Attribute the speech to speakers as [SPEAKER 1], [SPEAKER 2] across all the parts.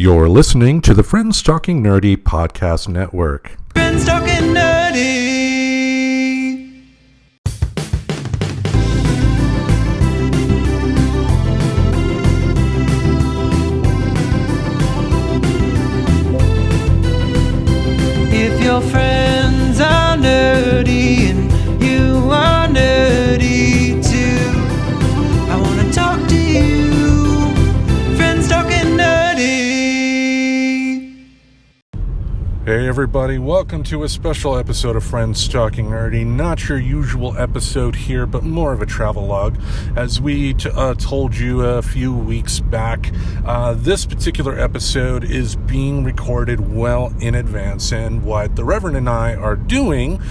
[SPEAKER 1] You're listening to the Friends Talking Nerdy Podcast Network.
[SPEAKER 2] Friends Talking Nerdy. If your friends are nerdy and you are nerdy too, I want to talk to you. Friends Talking Nerdy.
[SPEAKER 1] Hey everybody, welcome to a special episode of Friends Talking Nerdy. Not your usual episode here, but more of a travelogue. As we told you a few weeks back, this particular episode is being recorded well in advance, and what the Reverend and I are doing,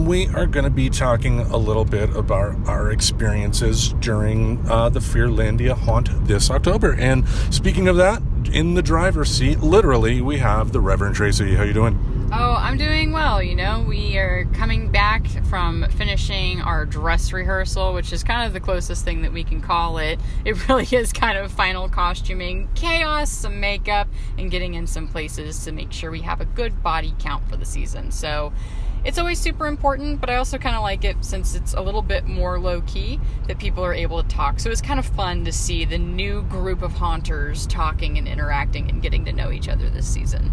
[SPEAKER 1] we are going to be talking a little bit about our experiences during the Fearlandia haunt this October. And speaking of that, in the driver's seat, literally, we have the Reverend Tracy. How you doing?
[SPEAKER 3] Oh, I'm doing well. You know, we are coming back from finishing our dress rehearsal, which is kind of the closest thing that we can call it. It really is kind of final costuming, chaos, some makeup, and getting in some places to make sure we have a good body count for the season. So it's always super important, but I also kind of like it since it's a little bit more low-key that people are able to talk. So it's kind of fun to see the new group of haunters talking and interacting and getting to know each other this season.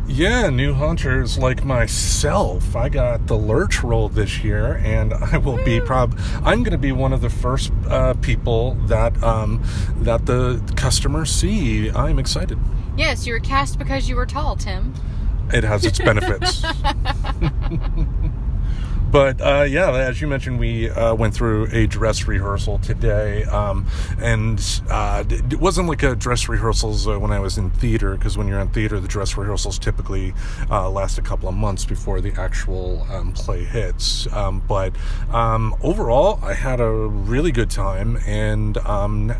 [SPEAKER 1] Yeah, new hunters like myself. I got the Lurch role this year, and I will be I'm going to be one of the first people that that the customers see. I'm excited.
[SPEAKER 3] Yes, you were cast because you were tall, Tim.
[SPEAKER 1] It has its benefits. But, yeah, as you mentioned, we went through a dress rehearsal today, and it wasn't like a dress rehearsals when I was in theater, because when you're in theater, the dress rehearsals typically last a couple of months before the actual play hits. But overall, I had a really good time, and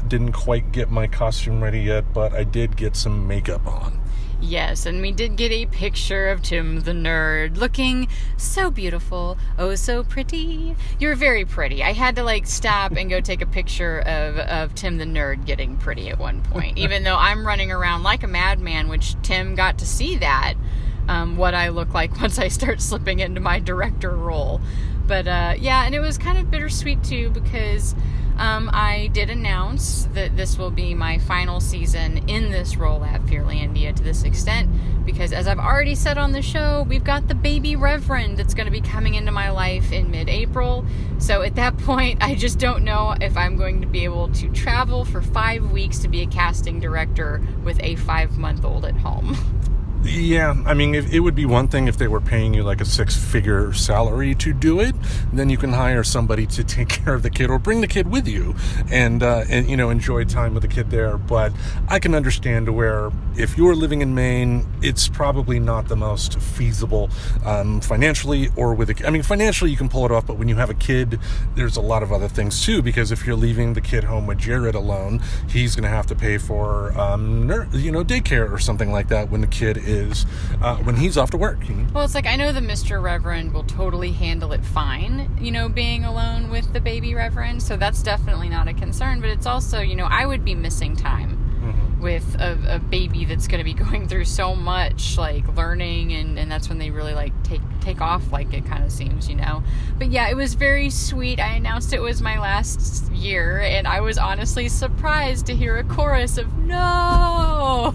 [SPEAKER 1] didn't quite get my costume ready yet, but I did get some makeup on.
[SPEAKER 3] Yes, and we did get a picture of Tim the Nerd looking so beautiful, oh so pretty. You're very pretty. I had to stop and go take a picture of Tim the Nerd getting pretty at one point, even though I'm running around like a madman, which Tim got to see that, what I look like once I start slipping into my director role. But yeah, and it was kind of bittersweet too, because I did announce that this will be my final season in this role at Fearlandia to this extent, because as I've already said on the show, we've got the baby Reverend that's going to be coming into my life in mid-April. So at that point, I just don't know if I'm going to be able to travel for 5 weeks to be a casting director with a 5-month-old at home.
[SPEAKER 1] Yeah, I mean, it would be one thing if they were paying you like a 6-figure salary to do it. Then you can hire somebody to take care of the kid or bring the kid with you and you know, enjoy time with the kid there. But I can understand where if you're living in Maine, it's probably not the most feasible financially or with a, I mean, financially you can pull it off, but when you have a kid, there's a lot of other things too, because if you're leaving the kid home with Jared alone, he's going to have to pay for, you know, daycare or something like that when the kid is when he's off to work.
[SPEAKER 3] Well, it's like, I know the Mr. Reverend will totally handle it fine, you know, being alone with the baby Reverend, so that's definitely not a concern, but it's also, you know, I would be missing time with a baby that's going to be going through so much, like, learning, and that's when they really, like, take off, like, it kind of seems, you know. But yeah, it was very sweet. I announced it was my last year, and I was honestly surprised to hear a chorus of no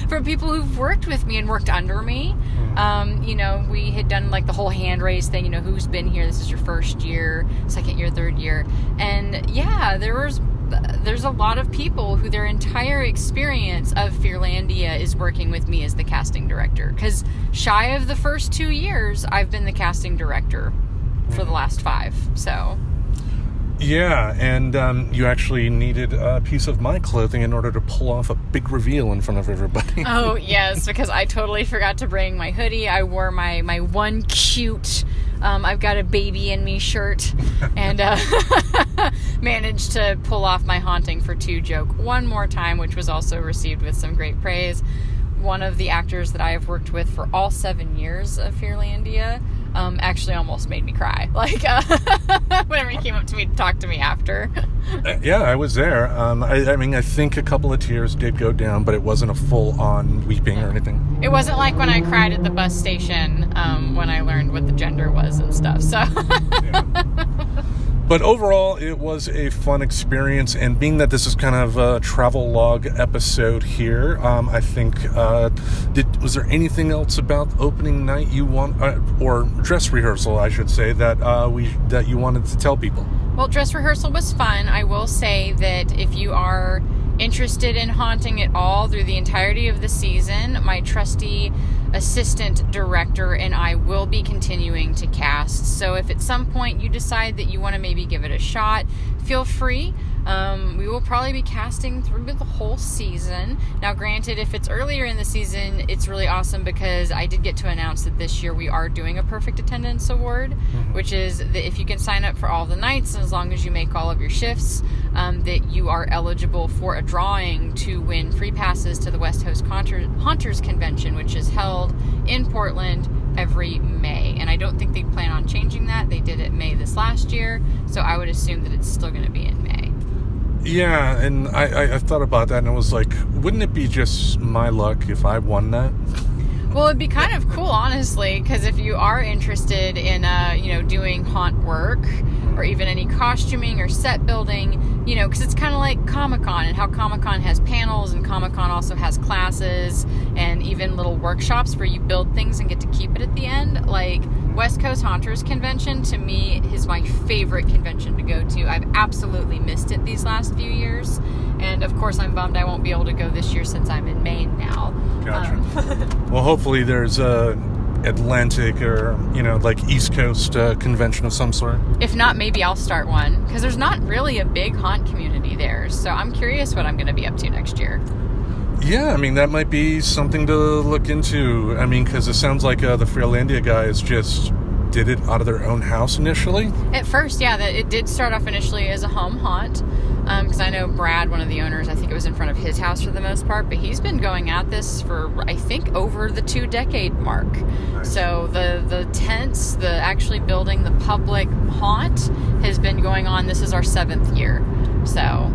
[SPEAKER 3] from people who've worked with me and worked under me. You know, we had done, like, the whole hand raise thing, you know, who's been here, this is your first year, second year, third year, and yeah, there's a lot of people who their entire experience of Fearlandia is working with me as the casting director, because shy of the first 2 years, I've been the casting director for the last 5, so...
[SPEAKER 1] Yeah, and you actually needed a piece of my clothing in order to pull off a big reveal in front of everybody.
[SPEAKER 3] Oh, yes, because I totally forgot to bring my hoodie. I wore my one cute, I've got a baby in me shirt, and managed to pull off my Haunting for 2 joke one more time, which was also received with some great praise. One of the actors that I have worked with for all 7 years of Fearlandia actually almost made me cry. Like, whenever he came up to me to talk to me after.
[SPEAKER 1] Yeah, I was there. I mean, I think a couple of tears did go down, but it wasn't a full-on weeping or anything.
[SPEAKER 3] It wasn't like when I cried at the bus station when I learned what the gender was and stuff. So.
[SPEAKER 1] Yeah. But overall, it was a fun experience, and being that this is kind of a travel log episode here, I think, was there anything else about opening night you want, or dress rehearsal, I should say, that you wanted to tell people?
[SPEAKER 3] Well, dress rehearsal was fun. I will say that if you are interested in haunting at all through the entirety of the season, my trusty assistant director and I will be continuing to cast. So if at some point you decide that you want to maybe give it a shot, feel free. We will probably be casting through the whole season. Now, granted, if it's earlier in the season, it's really awesome because I did get to announce that this year we are doing a perfect attendance award, which is that if you can sign up for all the nights, as long as you make all of your shifts, that you are eligible for a drawing to win free passes to the West Coast Haunters Convention, which is held in Portland every May. And I don't think they plan on changing that. They did it May this last year, so I would assume that it's still going to be in May.
[SPEAKER 1] Yeah, and I thought about that, and I was like, wouldn't it be just my luck if I won that?
[SPEAKER 3] Well, it'd be kind of cool, honestly, because if you are interested in, doing haunt work or even any costuming or set building, because it's kind of like Comic-Con, and how Comic-Con has panels and Comic-Con also has classes and even little workshops where you build things and get to keep it at the end. Like, West Coast Haunters Convention, to me, is my favorite convention to go to. I've absolutely missed it these last few years. And, of course, I'm bummed I won't be able to go this year since I'm in Maine now.
[SPEAKER 1] Gotcha. Well, hopefully there's a Atlantic or, like East Coast convention of some sort.
[SPEAKER 3] If not, maybe I'll start one. Because there's not really a big haunt community there. So I'm curious what I'm going to be up to next year.
[SPEAKER 1] Yeah, I mean, that might be something to look into. I mean, because it sounds like the Fearlandia guys just did it out of their own house initially. At
[SPEAKER 3] first, yeah, that it did start off initially as a home haunt. Because I know Brad, one of the owners, I think it was in front of his house for the most part, but he's been going at this for, I think, over the 2-decade mark. Nice. So the tents, the actually building the public haunt has been going on. This is our 7th year. So...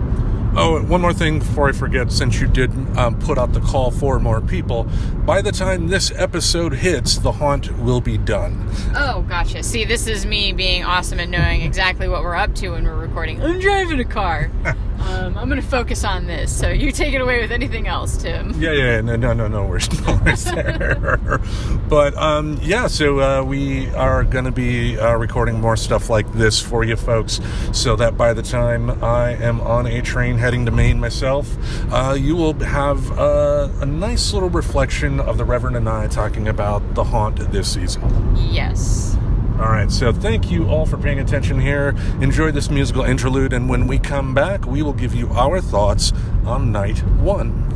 [SPEAKER 1] Oh, one more thing before I forget, since you did put out the call for more people, by the time this episode hits, the haunt will be done.
[SPEAKER 3] Oh, gotcha. See, this is me being awesome and knowing exactly what we're up to when we're recording. I'm driving a car. I'm going to focus on this, so you take it away with anything else, Tim.
[SPEAKER 1] Yeah, no worries there. But, so we are going to be recording more stuff like this for you folks, so that by the time I am on a train heading to Maine myself, you will have a nice little reflection of the Reverend and I talking about the haunt this season.
[SPEAKER 3] Yes.
[SPEAKER 1] All right, so thank you all for paying attention here. Enjoy this musical interlude, and when we come back, we will give you our thoughts on night 1.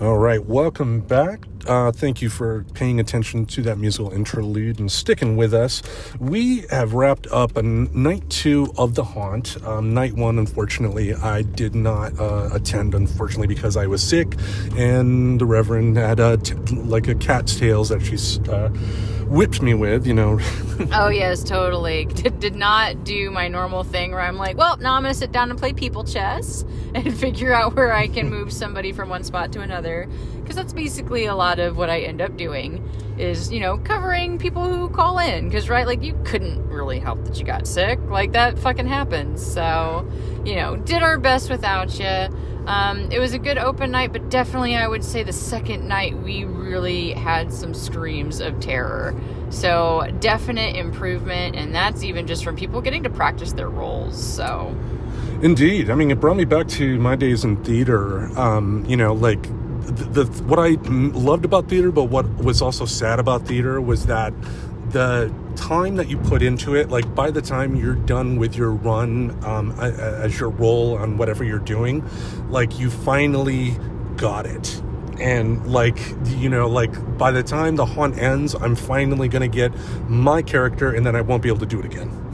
[SPEAKER 1] All right, welcome back. Thank you for paying attention to that musical interlude and sticking with us. We have wrapped up night 2 of the haunt. Night 1, unfortunately, I did not attend, unfortunately, because I was sick, and the Reverend had like a cat's tails that she's whipped me with,
[SPEAKER 3] Oh, yes, totally. Did not do my normal thing where I'm like, well, now I'm going to sit down and play people chess and figure out where I can move somebody from one spot to another. Because that's basically a lot of what I end up doing is, covering people who call in. Because, right, like, you couldn't really help that you got sick. Like, that fucking happens. So, did our best without you. It was a good open night, but definitely I would say the second night we really had some screams of terror. So definite improvement, and that's even just from people getting to practice their roles. So
[SPEAKER 1] indeed, I mean, it brought me back to my days in theater. Like what I loved about theater, but what was also sad about theater was that the time that you put into it, like by the time you're done with your run as your role on whatever you're doing, like you finally got it. And like, you know, like by the time the haunt ends, I'm finally going to get my character, and then I won't be able to do it again.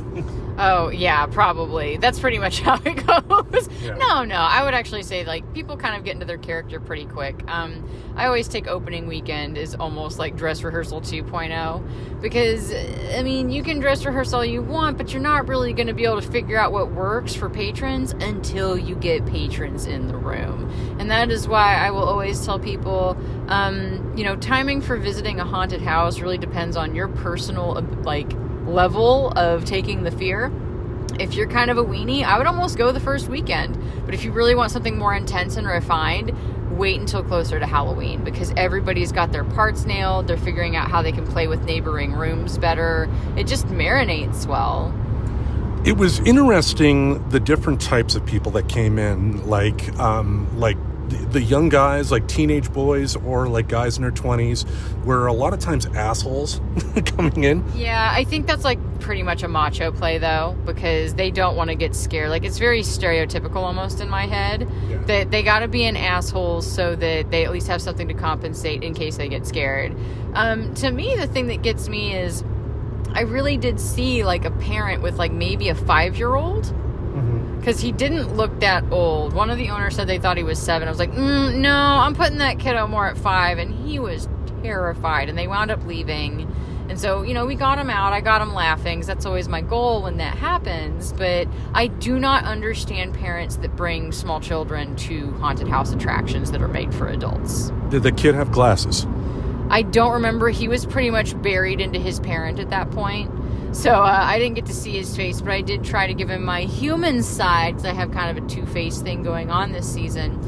[SPEAKER 3] Oh, yeah, probably. That's pretty much how it goes.
[SPEAKER 1] Yeah.
[SPEAKER 3] No, I would actually say, like, people kind of get into their character pretty quick. I always take opening weekend as almost like dress rehearsal 2.0, because, I mean, you can dress rehearse all you want, but you're not really going to be able to figure out what works for patrons until you get patrons in the room. And that is why I will always tell people, you know, timing for visiting a haunted house really depends on your personal, like, level of taking the fear. If you're kind of a weenie, I would almost go the first weekend. But if you really want something more intense and refined, wait until closer to Halloween, because everybody's got their parts nailed. They're figuring out how they can play with neighboring rooms better. It just marinates well.
[SPEAKER 1] It was interesting, the different types of people that came in, like the young guys, like teenage boys, or like guys in their 20s, were a lot of times assholes coming in.
[SPEAKER 3] Yeah, I think that's like pretty much a macho play, though, because they don't want to get scared. Like, it's very stereotypical almost in my head, that they got to be an asshole so that they at least have something to compensate in case they get scared. To me, the thing that gets me is I really did see like a parent with like maybe a 5-year-old. Because he didn't look that old. One of the owners said they thought he was 7. I was like, no, I'm putting that kiddo more at 5. And he was terrified. And they wound up leaving. And so, you know, we got him out. I got him laughing, because that's always my goal when that happens. But I do not understand parents that bring small children to haunted house attractions that are made for adults.
[SPEAKER 1] Did the kid have glasses?
[SPEAKER 3] I don't remember. He was pretty much buried into his parent at that point. So I didn't get to see his face, but I did try to give him my human side, because I have kind of a two-faced thing going on this season.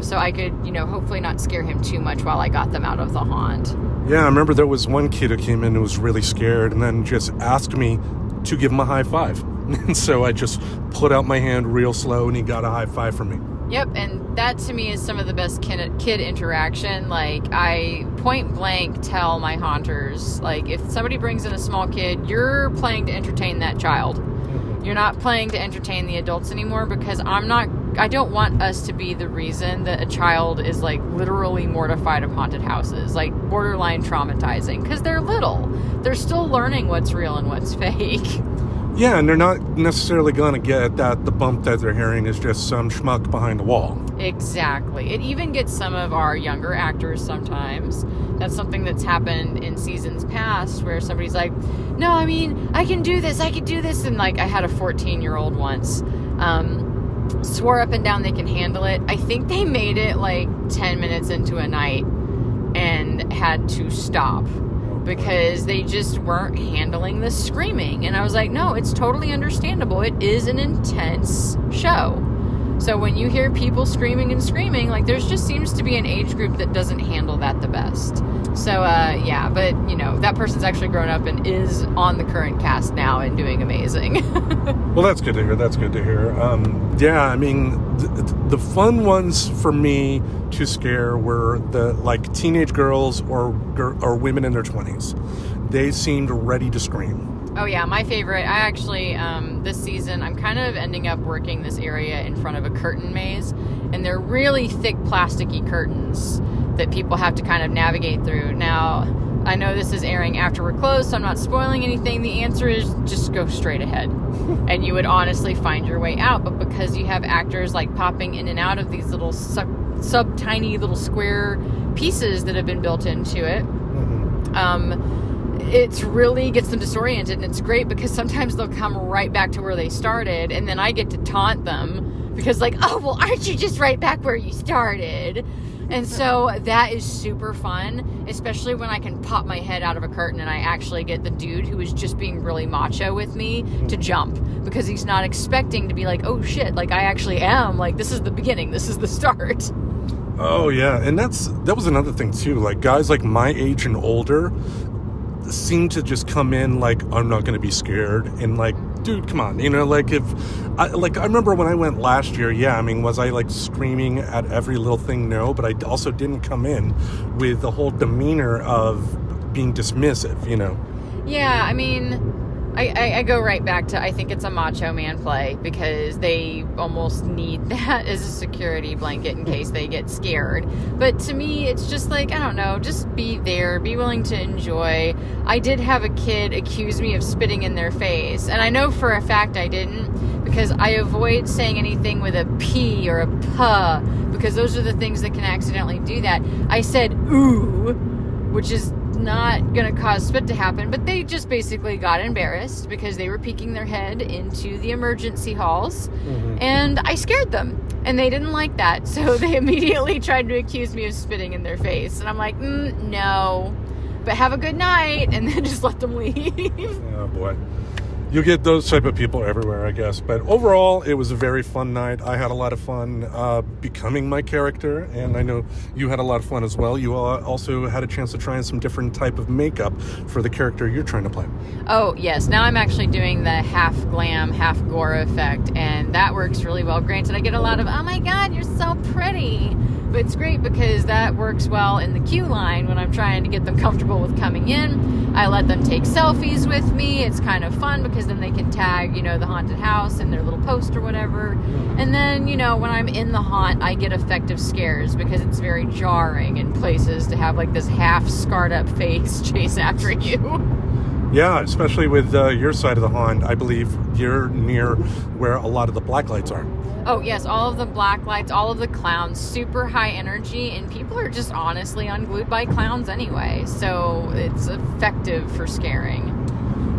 [SPEAKER 3] So I could, you know, hopefully not scare him too much while I got them out of the haunt.
[SPEAKER 1] Yeah, I remember there was one kid who came in who was really scared and then just asked me to give him a high five. And so I just put out my hand real slow, and he got a high five from me.
[SPEAKER 3] Yep, and that to me is some of the best kid interaction. Like, I point blank tell my haunters, like, if somebody brings in a small kid, you're playing to entertain that child. You're not playing to entertain the adults anymore, because I don't want us to be the reason that a child is like literally mortified of haunted houses, like borderline traumatizing, because they're little. They're still learning what's real and what's fake.
[SPEAKER 1] Yeah, and they're not necessarily going to get that the bump that they're hearing is just some schmuck behind a wall.
[SPEAKER 3] Exactly. It even gets some of our younger actors sometimes. That's something that's happened in seasons past, where somebody's like, no, I mean, I can do this. And like, I had a 14-year-old once, swore up and down they can handle it. I think they made it like 10 minutes into a night and had to stop, because they just weren't handling the screaming. And I was like, no, it's totally understandable. It is an intense show. So when you hear people screaming, like, there's just seems to be an age group that doesn't handle that the best. So, yeah, but, you know, that person's actually grown up and is on the current cast now and doing amazing.
[SPEAKER 1] Well, that's good to hear. Yeah, I mean, the fun ones for me to scare were the, like, teenage girls or women in their 20s. They seemed ready to scream.
[SPEAKER 3] Oh, yeah, my favorite. I actually, this season, I'm kind of ending up working this area in front of a curtain maze, and they're really thick plasticky curtains that people have to kind of navigate through. Now, I know this is airing after we're closed, so I'm not spoiling anything. The answer is just go straight ahead, and you would honestly find your way out. But because you have actors like popping in and out of these little sub-tiny little square pieces that have been built into it, it's really gets them disoriented, and it's great because sometimes they'll come right back to where they started, and then I get to taunt them because, like, oh, well, aren't you just right back where you started? And so that is super fun, especially when I can pop my head out of a curtain and I actually get the dude who is just being really macho with me to jump, because he's not expecting to be like, oh shit, like, I actually am, like, this is the beginning, this is the start.
[SPEAKER 1] Oh yeah, and that was another thing too. Like, guys like my age and older seem to just come in like, I'm not going to be scared, and like, dude, come on, you know, like, I remember when I went last year, yeah, I mean, was I like screaming at every little thing? No, but I also didn't come in with the whole demeanor of being dismissive, you know.
[SPEAKER 3] Yeah, I mean, I go right back to, I think it's a macho man play, because they almost need that as a security blanket in case they get scared. But to me, it's just like, I don't know, just be there, be willing to enjoy. I did have a kid accuse me of spitting in their face, and I know for a fact I didn't, because I avoid saying anything with a P or a P, because those are the things that can accidentally do that. I said ooh, which is not going to cause spit to happen, but they just basically got embarrassed because they were peeking their head into the emergency halls, and I scared them, and they didn't like that, so they immediately tried to accuse me of spitting in their face, and I'm like, no, but have a good night, and then just let them leave.
[SPEAKER 1] Oh boy. You get those type of people everywhere, I guess. But overall, it was a very fun night. I had a lot of fun becoming my character, and I know you had a lot of fun as well. You also had a chance to try on some different type of makeup for the character you're trying to play.
[SPEAKER 3] Oh, yes. Now I'm actually doing the half glam, half gore effect, and that works really well. Granted, I get a lot of, oh my God, you're so pretty. But it's great because that works well in the queue line when I'm trying to get them comfortable with coming in. I let them take selfies with me. It's kind of fun because then they can tag, the haunted house in their little post or whatever. And then, when I'm in the haunt, I get effective scares because it's very jarring in places to have like this half scarred up face chase after you.
[SPEAKER 1] Yeah, especially with your side of the haunt. I believe you're near where a lot of the black lights are.
[SPEAKER 3] Oh, yes, all of the black lights, all of the clowns, super high energy, and people are just honestly unglued by clowns anyway, so it's effective for scaring.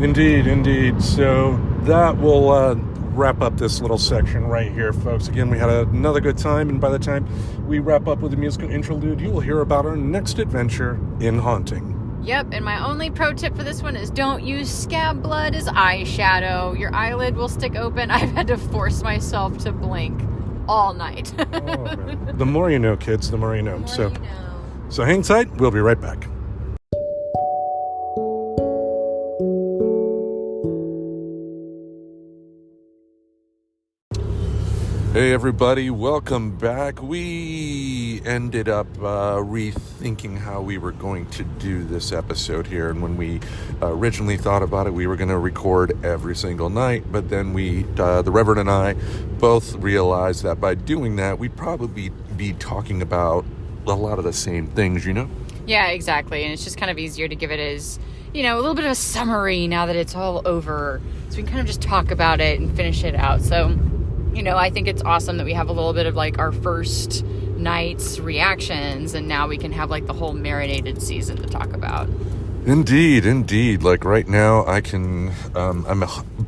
[SPEAKER 1] Indeed. So that will wrap up this little section right here, folks. Again, we had another good time, and by the time we wrap up with the musical interlude, you will hear about our next adventure in haunting.
[SPEAKER 3] Yep, and my only pro tip for this one is don't use scab blood as eyeshadow. Your eyelid will stick open. I've had to force myself to blink all night.
[SPEAKER 1] Oh, man. The more you know, kids, the more you know. So hang tight. We'll be right back. Hey everybody, welcome back. We ended up rethinking how we were going to do this episode here, and when we originally thought about it, we were going to record every single night, but then the Reverend and I both realized that by doing that, we'd probably be talking about a lot of the same things,
[SPEAKER 3] Yeah, exactly, and it's just kind of easier to give it as, a little bit of a summary now that it's all over, so we can kind of just talk about it and finish it out. So I think it's awesome that we have a little bit of like our first night's reactions, and now we can have like the whole marinated season to talk about.
[SPEAKER 1] Indeed. Like right now I'm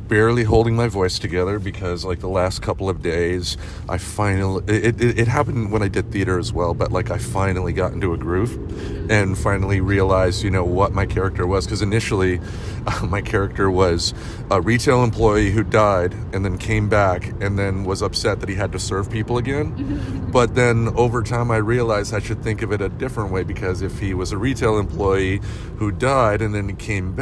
[SPEAKER 1] barely holding my voice together because like the last couple of days I finally, it happened when I did theater as well, but like I finally got into a groove and finally realized, what my character was. Because initially my character was a retail employee who died and then came back and then was upset that he had to serve people again. But then over time I realized I should think of it a different way, because if he was a retail employee who died and then he came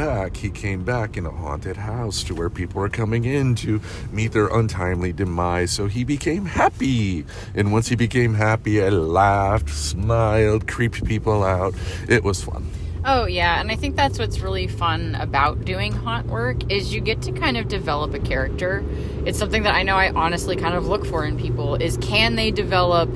[SPEAKER 1] back in a haunted house to where people were coming in to meet their untimely demise. So he became happy, and once he became happy, I laughed, smiled, creeped people out. It was fun.
[SPEAKER 3] Oh yeah, and I think that's what's really fun about doing haunt work is you get to kind of develop a character. It's something that I know I honestly kind of look for in people is, can they develop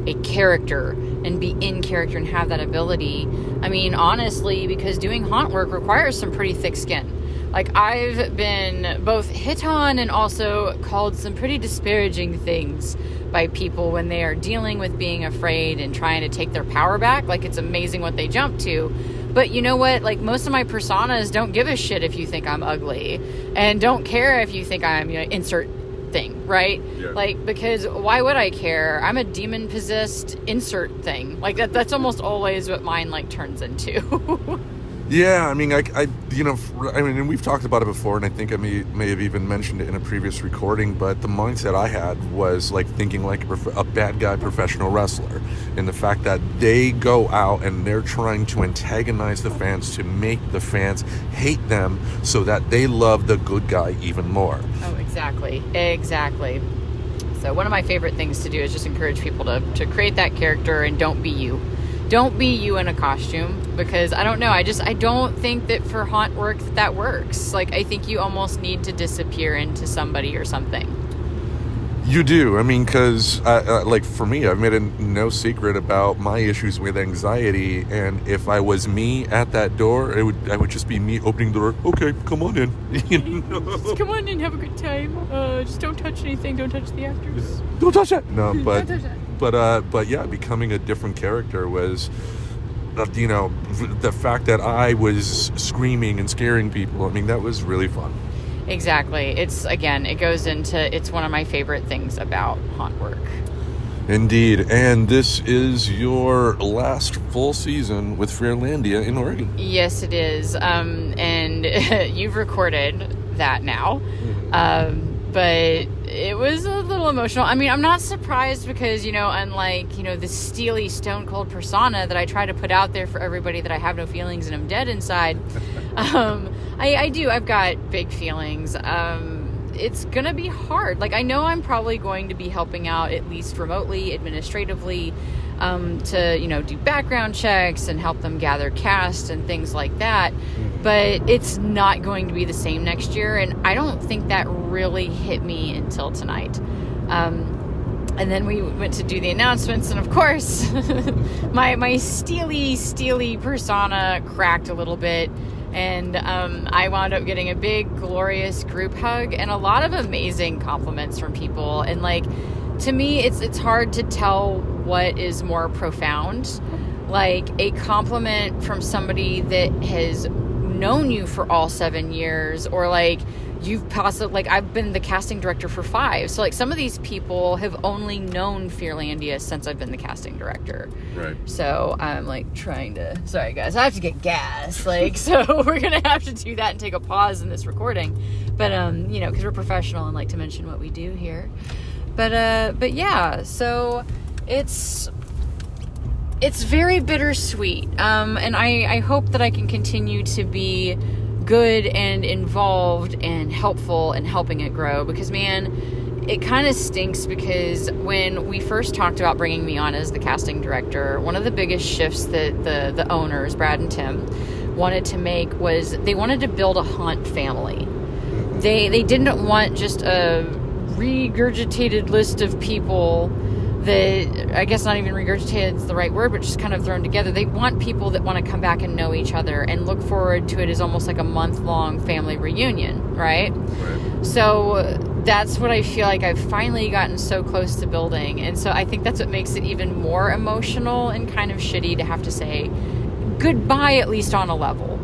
[SPEAKER 3] a character and be in character and have that ability? I mean, honestly, because doing haunt work requires some pretty thick skin. Like, I've been both hit on and also called some pretty disparaging things by people when they are dealing with being afraid and trying to take their power back. Like, it's amazing what they jump to. But you know what? Like, most of my personas don't give a shit if you think I'm ugly, and don't care if you think I'm, insert thing, right?
[SPEAKER 1] Yeah.
[SPEAKER 3] Like, because why would I care? I'm a demon possessed insert thing. Like that's almost always what mine like turns into.
[SPEAKER 1] Yeah, I mean, and we've talked about it before, and I think I may have even mentioned it in a previous recording, but the mindset I had was like thinking like a bad guy professional wrestler, and the fact that they go out and they're trying to antagonize the fans to make the fans hate them so that they love the good guy even more.
[SPEAKER 3] Oh, exactly. So one of my favorite things to do is just encourage people to create that character and don't be you. don't be you in a costume, because I don't know. I don't think that for haunt work that works. Like, I think you almost need to disappear into somebody or something.
[SPEAKER 1] You do. I mean, because, like, for me, I've made no secret about my issues with anxiety, and if I was me at that door, I would just be me opening the door. Okay, come on in.
[SPEAKER 3] Just come on in, have a good time. Just don't touch anything. Don't touch the actors.
[SPEAKER 1] Don't touch that. No, but,
[SPEAKER 3] Don't touch that.
[SPEAKER 1] but yeah, becoming a different character was, the fact that I was screaming and scaring people. I mean, that was really fun.
[SPEAKER 3] Exactly. It's one of my favorite things about haunt work.
[SPEAKER 1] Indeed. And this is your last full season with Fearlandia in Oregon.
[SPEAKER 3] Yes, it is. And you've recorded that now. But it was a little emotional. I mean, I'm not surprised because, unlike, the steely, stone cold persona that I try to put out there for everybody that I have no feelings and I'm dead inside, I do. I've got big feelings. It's going to be hard. Like, I know I'm probably going to be helping out, at least remotely, administratively, to, do background checks and help them gather cast and things like that. But it's not going to be the same next year, and I don't think that really hit me until tonight. And then we went to do the announcements, and of course, my steely persona cracked a little bit, and I wound up getting a big, glorious group hug and a lot of amazing compliments from people. And, like, to me, it's hard to tell what is more profound. Like, a compliment from somebody that has known you for all 7 years, or like you've possibly, like, I've been the casting director for 5, so like some of these people have only known Fearlandia since I've been the casting director.
[SPEAKER 1] Right.
[SPEAKER 3] So I'm like trying to, sorry guys, I have to get gas, like, so we're gonna have to do that and take a pause in this recording, but because we're professional and like to mention what we do here, but yeah, so it's very bittersweet, and I hope that I can continue to be good and involved and helpful in helping it grow, because, man, it kind of stinks, because when we first talked about bringing me on as the casting director, one of the biggest shifts that the owners, Brad and Tim, wanted to make was they wanted to build a haunt family. They didn't want just a regurgitated list of people that, I guess not even regurgitated is the right word, but just kind of thrown together. They want people that want to come back and know each other and look forward to it as almost like a month-long family reunion, right? So that's what I feel like I've finally gotten so close to building. And so I think that's what makes it even more emotional and kind of shitty to have to say goodbye, at least on a level.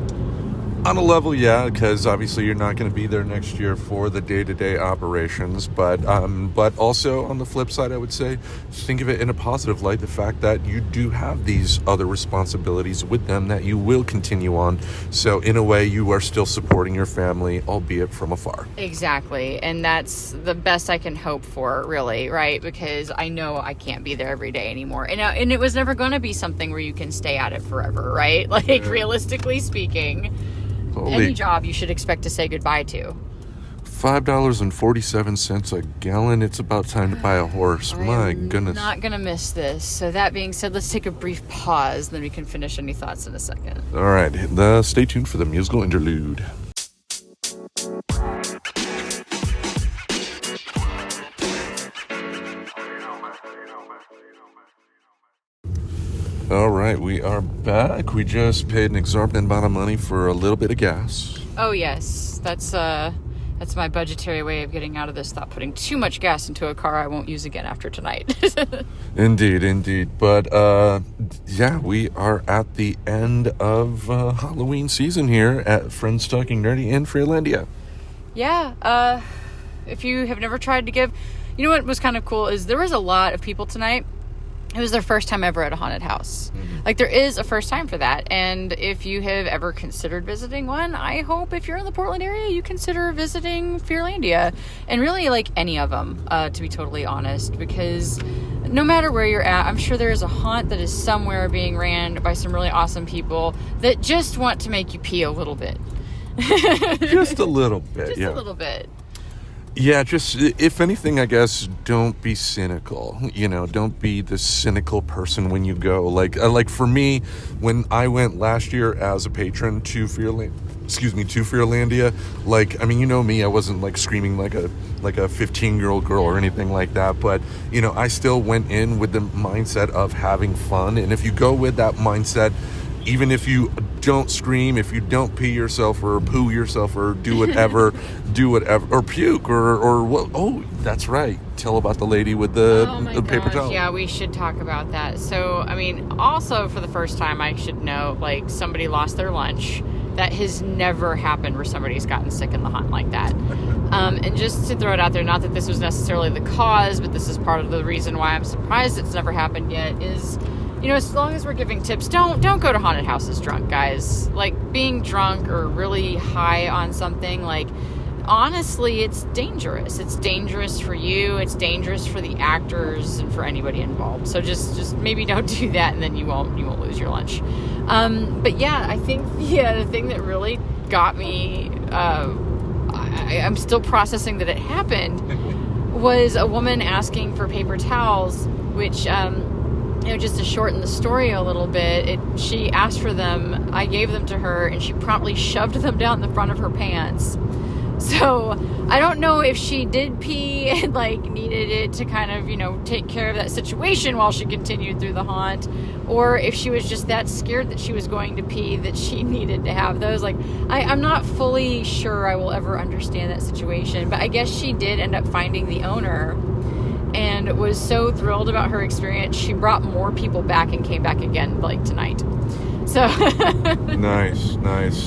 [SPEAKER 1] On a level, yeah, because obviously you're not going to be there next year for the day-to-day operations, but also on the flip side, I would say, think of it in a positive light, the fact that you do have these other responsibilities with them that you will continue on. So in a way, you are still supporting your family, albeit from afar.
[SPEAKER 3] Exactly, and that's the best I can hope for, really, right? Because I know I can't be there every day anymore, and it was never going to be something where you can stay at it forever, right? Like, yeah. Realistically speaking, any job you should expect to say goodbye to.
[SPEAKER 1] $5.47 a gallon. It's about time to buy a horse. My goodness.
[SPEAKER 3] Not gonna miss this. So that being said, let's take a brief pause, then we can finish any thoughts in a second.
[SPEAKER 1] All right, stay tuned for the musical interlude. All right, we are back. We just paid an exorbitant amount of money for a little bit of gas.
[SPEAKER 3] Oh yes, that's my budgetary way of getting out of this. Not putting too much gas into a car I won't use again after tonight.
[SPEAKER 1] Indeed. But yeah, we are at the end of Halloween season here at Friends Talking Nerdy in Fearlandia.
[SPEAKER 3] Yeah. If you have never tried to give, you know what was kind of cool is there was a lot of people tonight. It was their first time ever at a haunted house. Mm-hmm. Like, there is a first time for that. And if you have ever considered visiting one, I hope if you're in the Portland area, you consider visiting Fearlandia. And really, like, any of them, to be totally honest. Because no matter where you're at, I'm sure there is a haunt that is somewhere being ran by some really awesome people that just want to make you pee a little bit.
[SPEAKER 1] Just a little bit,
[SPEAKER 3] Just a little bit.
[SPEAKER 1] Yeah, just if anything, I guess don't be cynical. Don't be the cynical person when you go. Like for me, when I went last year as a patron to Fearlandia, like, I mean, me, I wasn't like screaming like a 15-year-old girl or anything like that, but I still went in with the mindset of having fun. And if you go with that mindset, even if you don't scream, if you don't pee yourself or poo yourself or do whatever, or puke or what? Oh, that's right. Tell about the lady with the paper towel.
[SPEAKER 3] Yeah, we should talk about that. So, I mean, also for the first time, I should note, like, somebody lost their lunch. That has never happened where somebody's gotten sick in the hunt like that. And just to throw it out there, not that this was necessarily the cause, but this is part of the reason why I'm surprised it's never happened yet, is, as long as we're giving tips, don't go to haunted houses drunk, guys. Like, being drunk or really high on something, like, honestly, it's dangerous. It's dangerous for you. It's dangerous for the actors and for anybody involved. So just maybe don't do that, and then you won't lose your lunch. But yeah, I think the thing that really got me, I'm still processing that it happened, was a woman asking for paper towels, which, just to shorten the story a little bit, she asked for them, I gave them to her, and she promptly shoved them down the front of her pants. So I don't know if she did pee and like needed it to kind of, take care of that situation while she continued through the haunt, or if she was just that scared that she was going to pee that she needed to have those. Like, I'm not fully sure I will ever understand that situation, but I guess she did end up finding the owner and was so thrilled about her experience. She brought more people back and came back again, like, tonight. So nice.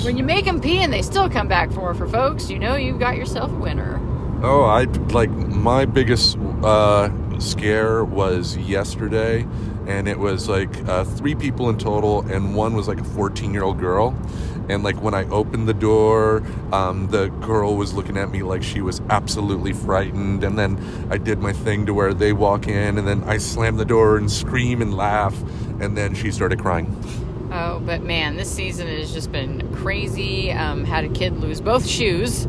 [SPEAKER 3] When you make them pee and they still come back for folks, you've got yourself a winner.
[SPEAKER 1] Oh, my biggest scare was yesterday, and it was like 3 people in total, and one was like a 14-year-old girl. And like when I opened the door, the girl was looking at me like she was absolutely frightened. And then I did my thing to where they walk in, and then I slam the door and scream and laugh, and then she started crying.
[SPEAKER 3] Oh, but man, this season has just been crazy. Had a kid lose both shoes.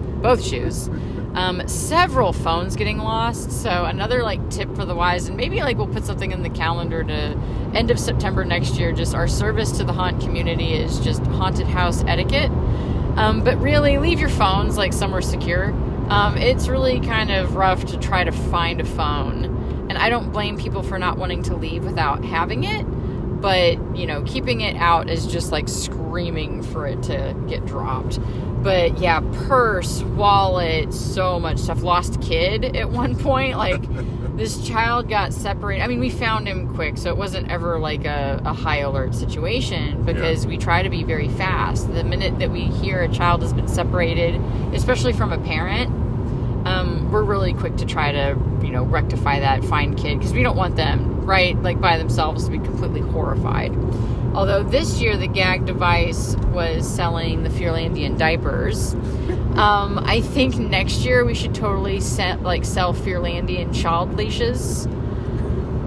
[SPEAKER 3] Several phones getting lost. So another tip for the wise, and maybe we'll put something in the calendar to end of September next year. Just our service to the haunt community is just haunted house etiquette. But really, leave your phones somewhere secure. It's really kind of rough to try to find a phone, and I don't blame people for not wanting to leave without having it. But, keeping it out is just screaming for it to get dropped. But yeah, purse, wallet, so much stuff. Lost kid at one point. This child got separated. I mean, we found him quick, so it wasn't ever a high alert situation, because we try to be very fast. The minute that we hear a child has been separated, especially from a parent, we're really quick to try to, rectify that, find kid, because we don't want them, by themselves, to be completely horrified. Although this year the gag device was selling the Fearlandian diapers. I think next year we should totally sell Fearlandian child leashes.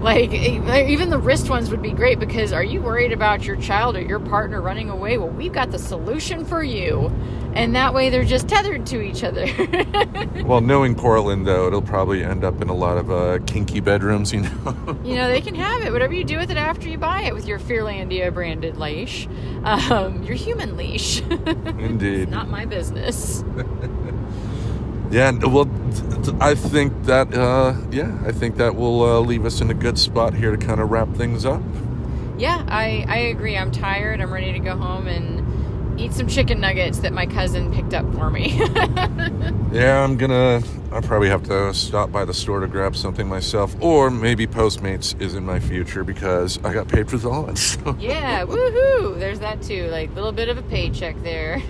[SPEAKER 3] Even the wrist ones would be great, because are you worried about your child or your partner running away? Well, we've got the solution for you. And that way they're just tethered to each other.
[SPEAKER 1] Well, knowing Portland, though, it'll probably end up in a lot of kinky bedrooms,
[SPEAKER 3] They can have it. Whatever you do with it after you buy it with your Fearlandia branded leash. Your human leash.
[SPEAKER 1] Indeed.
[SPEAKER 3] It's not my business.
[SPEAKER 1] Yeah, well, I think that, will leave us in a good spot here to kind of wrap things up.
[SPEAKER 3] Yeah, I agree. I'm tired. I'm ready to go home and eat some chicken nuggets that my cousin picked up for me.
[SPEAKER 1] Yeah, I'll probably have to stop by the store to grab something myself, or maybe Postmates is in my future, because I got paid for the launch. So.
[SPEAKER 3] Yeah, woohoo! There's that too, little bit of a paycheck there.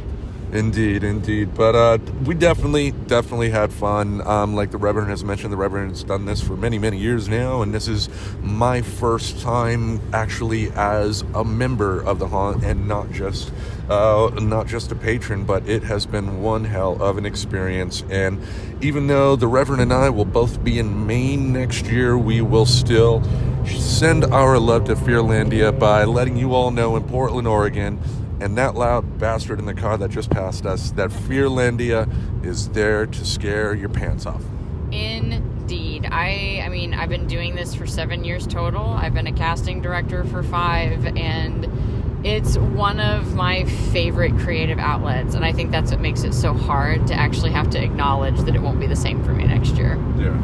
[SPEAKER 1] Indeed. But we definitely had fun. Like the Reverend has mentioned, the Reverend has done this for many, many years now, and this is my first time actually as a member of the haunt, and not just a patron, but it has been one hell of an experience. And even though the Reverend and I will both be in Maine next year, we will still send our love to Fearlandia by letting you all know in Portland, Oregon, and that loud bastard in the car that just passed us, that Fearlandia is there to scare your pants off.
[SPEAKER 3] Indeed. I mean, I've been doing this for 7 years total. I've been a casting director for 5, and it's one of my favorite creative outlets, and I think that's what makes it so hard to actually have to acknowledge that it won't be the same for me next year.
[SPEAKER 1] Yeah.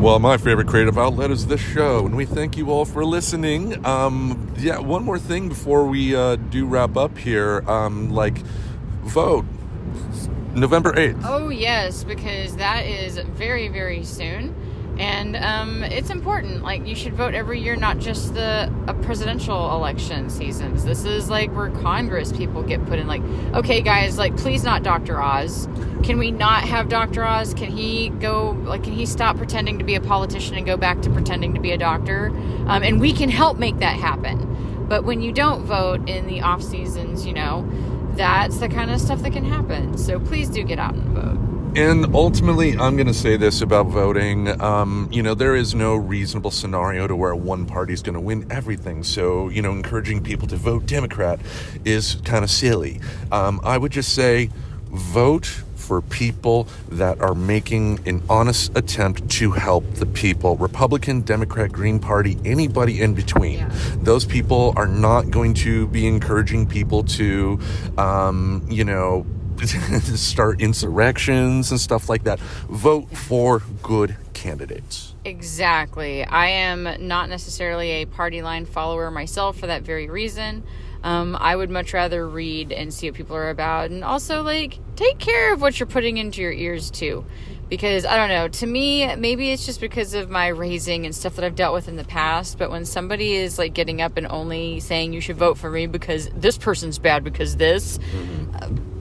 [SPEAKER 1] Well, my favorite creative outlet is this show, and we thank you all for listening. One more thing before we do wrap up here. Vote November 8th.
[SPEAKER 3] Oh, yes, because that is very, very soon. And it's important. Like, you should vote every year, not just the presidential election seasons. This is like where Congress people get put in. Like, okay, guys, like, please not Dr. Oz. Can we not have Dr. Oz? Can he stop pretending to be a politician and go back to pretending to be a doctor? And we can help make that happen. But when you don't vote in the off seasons, that's the kind of stuff that can happen. So please do get out and vote.
[SPEAKER 1] And ultimately, I'm going to say this about voting. There is no reasonable scenario to where one party's going to win everything. So, encouraging people to vote Democrat is kind of silly. I would just say vote for people that are making an honest attempt to help the people. Republican, Democrat, Green Party, anybody in between.
[SPEAKER 3] Yeah.
[SPEAKER 1] Those people are not going to be encouraging people to, start insurrections and stuff like that. Vote for good candidates.
[SPEAKER 3] Exactly. I am not necessarily a party line follower myself for that very reason. I would much rather read and see what people are about, and also take care of what you're putting into your ears too. Because, I don't know, to me, maybe it's just because of my raising and stuff that I've dealt with in the past, but when somebody is, getting up and only saying you should vote for me because this person's bad because this,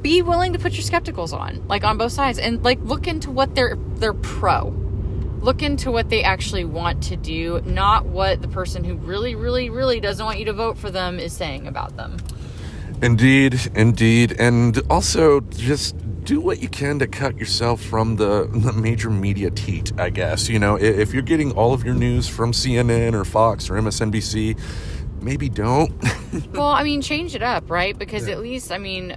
[SPEAKER 3] be willing to put your skepticals on both sides, and, look into what they're pro. Look into what they actually want to do, not what the person who really, really, really doesn't want you to vote for them is saying about them.
[SPEAKER 1] Indeed. And also, just do what you can to cut yourself from the major media teat, I guess. If you're getting all of your news from CNN or Fox or MSNBC, maybe don't.
[SPEAKER 3] Well, change it up, right? Because at least,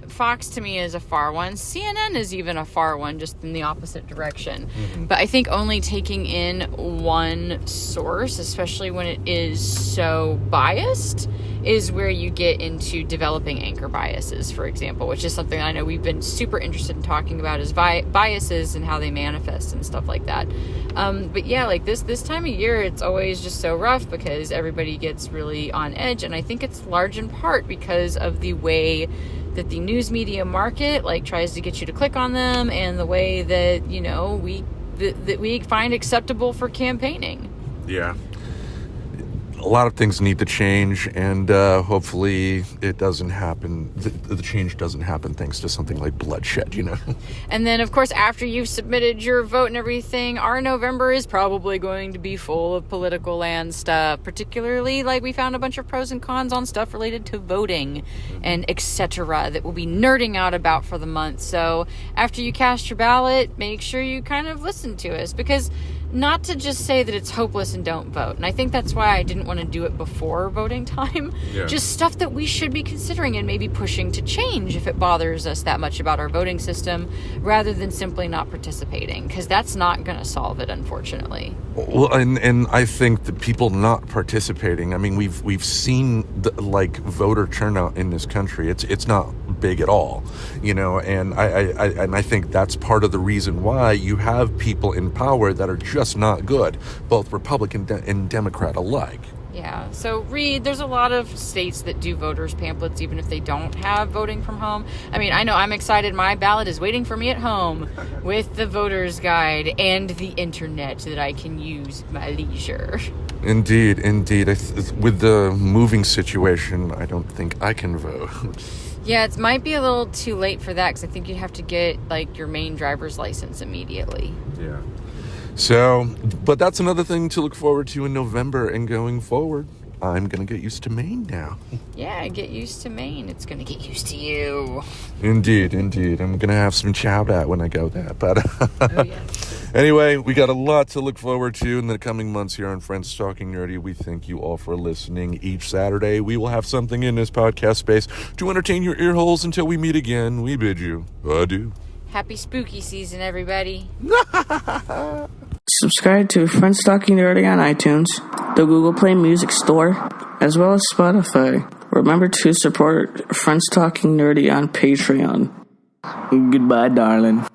[SPEAKER 3] Fox to me is a far one. CNN is even a far one, just in the opposite direction. Mm-hmm. But I think only taking in one source, especially when it is so biased, is where you get into developing anchor biases, for example, which is something I know we've been super interested in talking about, is biases and how they manifest and stuff like that. But yeah, this time of year, it's always just so rough because everybody gets really on edge, and I think it's large in part because of the way that the news media market tries to get you to click on them, and the way that we find acceptable for campaigning.
[SPEAKER 1] Yeah. A lot of things need to change, and hopefully it doesn't happen. The change doesn't happen thanks to something like bloodshed,
[SPEAKER 3] And then, of course, after you've submitted your vote and everything, our November is probably going to be full of political land stuff. Particularly, we found a bunch of pros and cons on stuff related to voting and etc. that we'll be nerding out about for the month. So after you cast your ballot, make sure you kind of listen to us, because not to just say that it's hopeless and don't vote. And I think that's why I didn't want to do it before voting time. Yeah. Just stuff that we should be considering and maybe pushing to change if it bothers us that much about our voting system, rather than simply not participating, because that's not going to solve it, unfortunately.
[SPEAKER 1] Well, and I think the people not participating, we've seen voter turnout in this country. It's not big at all, and I think that's part of the reason why you have people in power that are just not good, both Republican and Democrat alike.
[SPEAKER 3] Yeah, so read. There's a lot of states that do voters pamphlets even if they don't have voting from home. I know I'm excited. My ballot is waiting for me at home with the voter's guide and the internet that I can use at my leisure.
[SPEAKER 1] Indeed. With the moving situation, I don't think I can vote.
[SPEAKER 3] Yeah, it might be a little too late for that, because I think you have to get your main driver's license immediately.
[SPEAKER 1] Yeah. So, but that's another thing to look forward to in November and going forward. I'm going to get used to Maine now.
[SPEAKER 3] Yeah, get used to Maine. It's going to get used to you.
[SPEAKER 1] Indeed. I'm going to have some chowder when I go there. But
[SPEAKER 3] oh, yes.
[SPEAKER 1] Anyway, we got a lot to look forward to in the coming months here on Friends Talking Nerdy. We thank you all for listening. Each Saturday, we will have something in this podcast space to entertain your ear holes. Until we meet again, we bid you adieu.
[SPEAKER 3] Happy spooky season, everybody.
[SPEAKER 4] Subscribe to Friends Talking Nerdy on iTunes, the Google Play Music Store, as well as Spotify. Remember to support Friends Talking Nerdy on Patreon. Goodbye, darling.